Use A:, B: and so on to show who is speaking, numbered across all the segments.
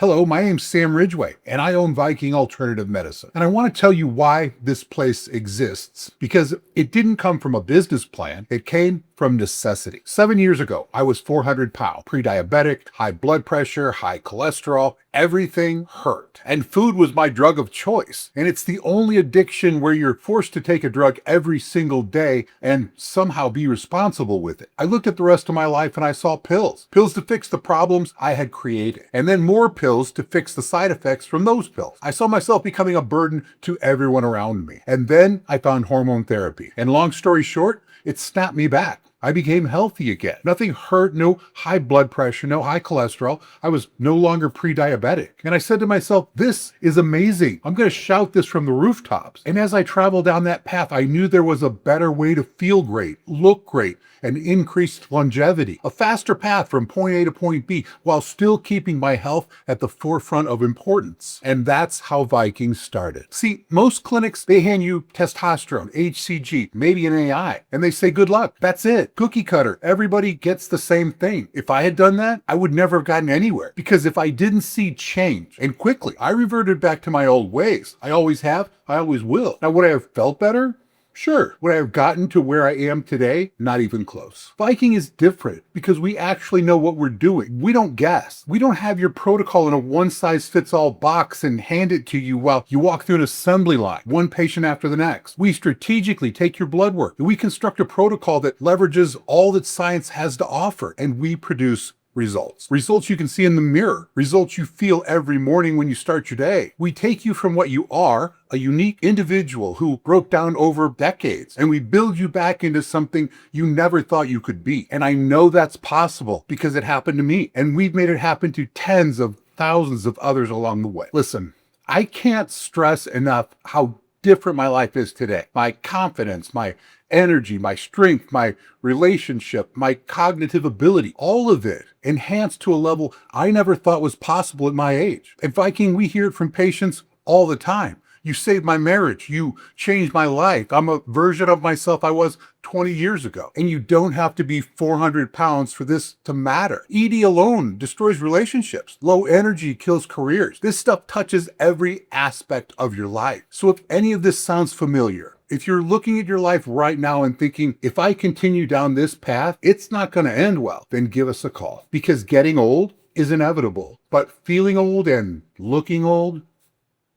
A: Hello, my name's Sam Ridgway, and I own Viking Alternative Medicine. And I want to tell you why this place exists, because it didn't come from a business plan. It came from necessity. 7 years ago, I was 400 pounds, pre-diabetic, high blood pressure, high cholesterol, everything hurt. And food was my drug of choice. And it's the only addiction where you're forced to take a drug every single day and somehow be responsible with it. I looked at the rest of my life and I saw pills. Pills to fix the problems I had created. And then more pills to fix the side effects from those pills. I saw myself becoming a burden to everyone around me. And then I found hormone therapy. And long story short, it snapped me back. I became healthy again. Nothing hurt, no high blood pressure, no high cholesterol. I was no longer pre-diabetic. And I said to myself, this is amazing. I'm going to shout this from the rooftops. And as I traveled down that path, I knew there was a better way to feel great, look great, and increased longevity. A faster path from point A to point B while still keeping my health at the forefront of importance. And that's how Viking started. See, most clinics, they hand you testosterone, HCG, maybe an AI, and they say, good luck. That's it. Cookie cutter. Everybody gets the same thing. If I had done that, I would never have gotten anywhere. Because if I didn't see change, and quickly, I reverted back to my old ways. I always have, I always will. Now, would I have felt better? Sure. Would I have gotten to where I am today? Not even close. Viking is different because we actually know what we're doing. We don't guess. We don't have your protocol in a one-size-fits-all box and hand it to you while you walk through an assembly line, one patient after the next. We strategically take your blood work and we construct a protocol that leverages all that science has to offer, and we produce results. Results you can see in the mirror. Results you feel every morning when you start your day. We take you from what you are, a unique individual who broke down over decades, and we build you back into something you never thought you could be. And I know that's possible because it happened to me, and we've made it happen to tens of thousands of others along the way. Listen, I can't stress enough how different my life is today. My confidence, my energy, my strength, my relationship, my cognitive ability, all of it enhanced to a level I never thought was possible at my age. At Viking, we hear it from patients all the time. You saved my marriage. You changed my life. I'm a version of myself I was 20 years ago. And you don't have to be 400 pounds for this to matter. ED alone destroys relationships. Low energy kills careers. This stuff touches every aspect of your life. So if any of this sounds familiar, if you're looking at your life right now and thinking, if I continue down this path, it's not going to end well, then give us a call. Because getting old is inevitable. But feeling old and looking old,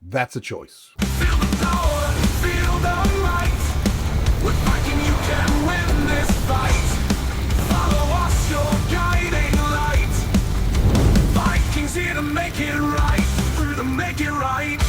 A: that's a choice.
B: Feel the power, feel the might. With Viking you can win this fight. Follow us, your guiding light. Vikings here to make it right, through to make it right.